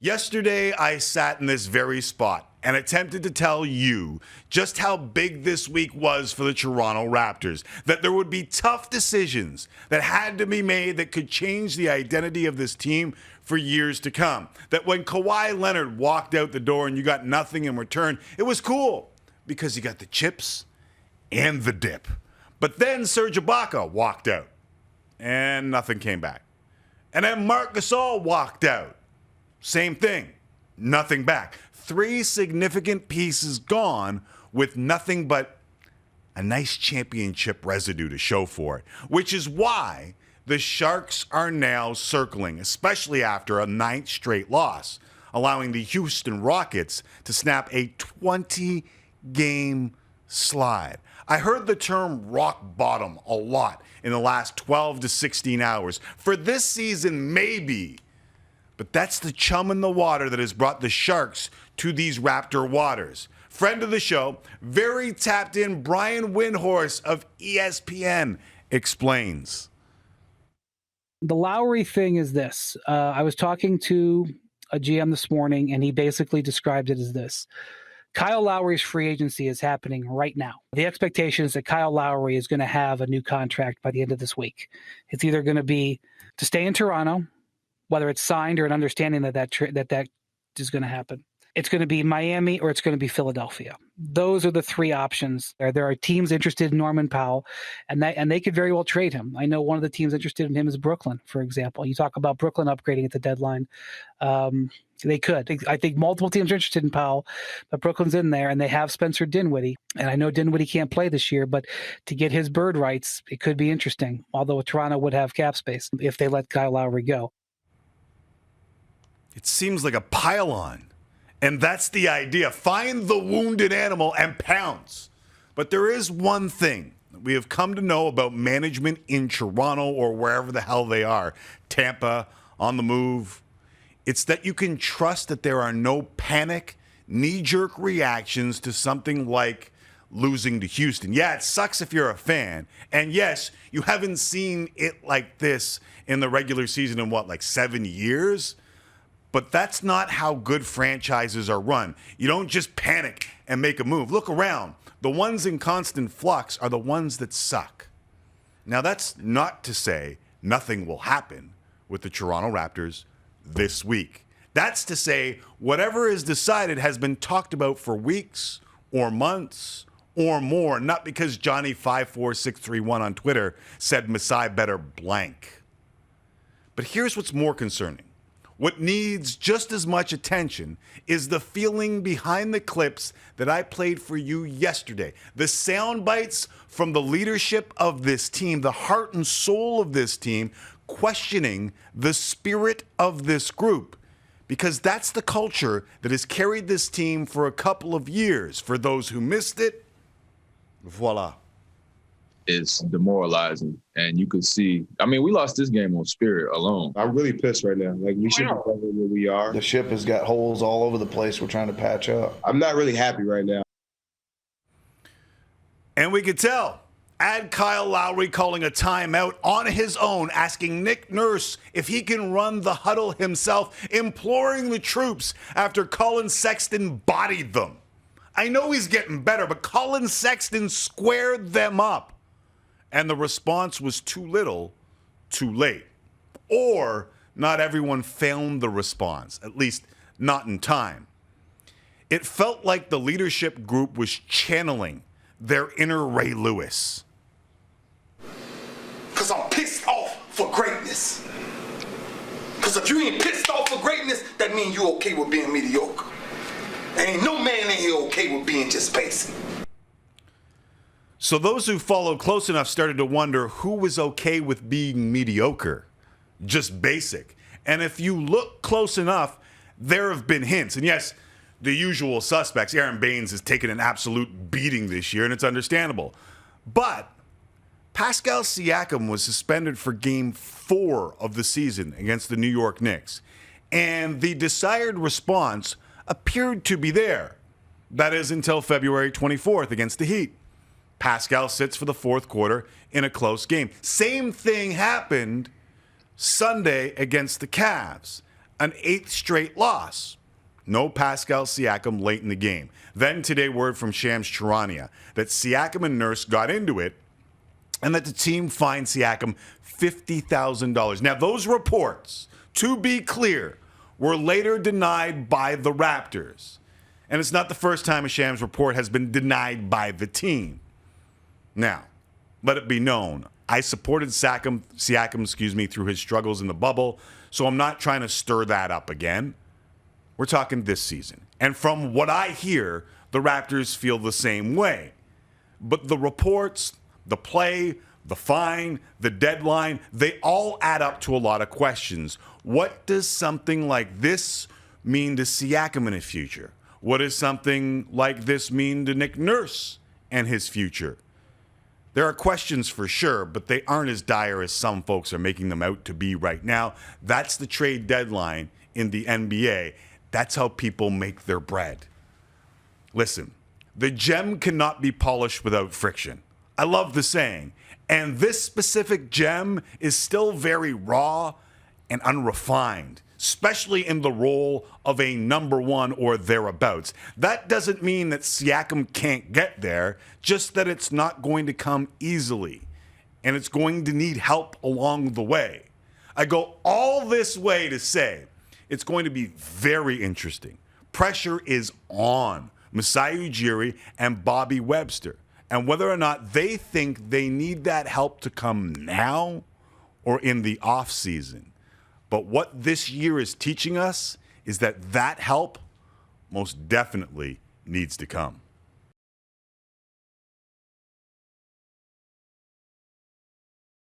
Yesterday, I sat in this very spot and attempted to tell you just how big this week was for the Toronto Raptors, that there would be tough decisions that had to be made that could change the identity of this team for years to come, that when Kawhi Leonard walked out the door and you got nothing in return, it was cool because you got the chips and the dip. But then Serge Ibaka walked out and nothing came back. And then Marc Gasol walked out. Same thing, nothing back. 3 significant pieces gone with nothing but a nice championship residue to show for it, which is why the Sharks are now circling, especially after a 9th straight loss, allowing the Houston Rockets to snap a 20-game slide. I heard the term rock bottom a lot in the last 12 to 16 hours. For this season, maybe. But that's the chum in the water that has brought the Sharks to these Raptor waters. Friend of the show, very tapped in Brian Windhorst of ESPN explains. The Lowry thing is this. I was talking to a GM this morning, and he basically described it as this. Kyle Lowry's free agency is happening right now. The expectation is that Kyle Lowry is going to have a new contract by the end of this week. It's either going to be to stay in Toronto, whether it's signed or an understanding that is going to happen. It's going to be Miami or it's going to be Philadelphia. Those are the 3 options. There are teams interested in Norman Powell, and they could very well trade him. I know one of the teams interested in him is Brooklyn, for example. You talk about Brooklyn upgrading at the deadline. They could. I think multiple teams are interested in Powell, but Brooklyn's in there, and they have Spencer Dinwiddie. And I know Dinwiddie can't play this year, but to get his bird rights, it could be interesting, although Toronto would have cap space if they let Kyle Lowry go. It seems like a pile-on. And that's the idea. Find the wounded animal and pounce. But there is one thing that we have come to know about management in Toronto or wherever the hell they are, Tampa, on the move. It's that you can trust that there are no panic, knee-jerk reactions to something like losing to Houston. Yeah, it sucks if you're a fan. And yes, you haven't seen it like this in the regular season in like 7 years? But that's not how good franchises are run. You don't just panic and make a move. Look around. The ones in constant flux are the ones that suck. Now, that's not to say nothing will happen with the Toronto Raptors this week. That's to say whatever is decided has been talked about for weeks or months or more, not because Johnny54631 on Twitter said Masai better blank. But here's what's more concerning. What needs just as much attention is the feeling behind the clips that I played for you yesterday. The sound bites from the leadership of this team, the heart and soul of this team, questioning the spirit of this group. Because that's the culture that has carried this team for a couple of years. For those who missed it, voila. It's demoralizing, and you could see. I mean, we lost this game on spirit alone. I'm really pissed right now. Like, we should be where we are. The ship has got holes all over the place. We're trying to patch up. I'm not really happy right now. And we could tell. Add Kyle Lowry calling a timeout on his own, asking Nick Nurse if he can run the huddle himself, imploring the troops after Colin Sexton bodied them. I know he's getting better, but Colin Sexton squared them up. And the response was too little, too late. Or not everyone found the response, at least not in time. It felt like the leadership group was channeling their inner Ray Lewis. Because I'm pissed off for greatness. Because if you ain't pissed off for greatness, that means you okay with being mediocre. Ain't no man in here okay with being just basic. So those who followed close enough started to wonder who was okay with being mediocre, just basic. And if you look close enough, there have been hints. And yes, the usual suspects. Aaron Baines has taken an absolute beating this year, and it's understandable. But Pascal Siakam was suspended for Game 4 of the season against the New York Knicks. And the desired response appeared to be there. That is until February 24th against the Heat. Pascal sits for the fourth quarter in a close game. Same thing happened Sunday against the Cavs. an 8th straight loss. No Pascal Siakam late in the game. Then today, word from Shams Charania that Siakam and Nurse got into it and that the team fined Siakam $50,000. Now, those reports, to be clear, were later denied by the Raptors. And it's not the first time a Shams report has been denied by the team. Now, let it be known, I supported Siakam, through his struggles in the bubble, so I'm not trying to stir that up again. We're talking this season. And from what I hear, the Raptors feel the same way. But the reports, the play, the fine, the deadline, they all add up to a lot of questions. What does something like this mean to Siakam in his future? What does something like this mean to Nick Nurse and his future? There are questions for sure, but they aren't as dire as some folks are making them out to be right now. That's the trade deadline in the NBA. That's how people make their bread. Listen, the gem cannot be polished without friction. I love the saying. And this specific gem is still very raw and unrefined, especially in the role of a number one or thereabouts. That doesn't mean that Siakam can't get there, just that it's not going to come easily, and it's going to need help along the way. I go all this way to say it's going to be very interesting. Pressure is on Masai Ujiri and Bobby Webster, and whether or not they think they need that help to come now or in the offseason. But what this year is teaching us is that help most definitely needs to come.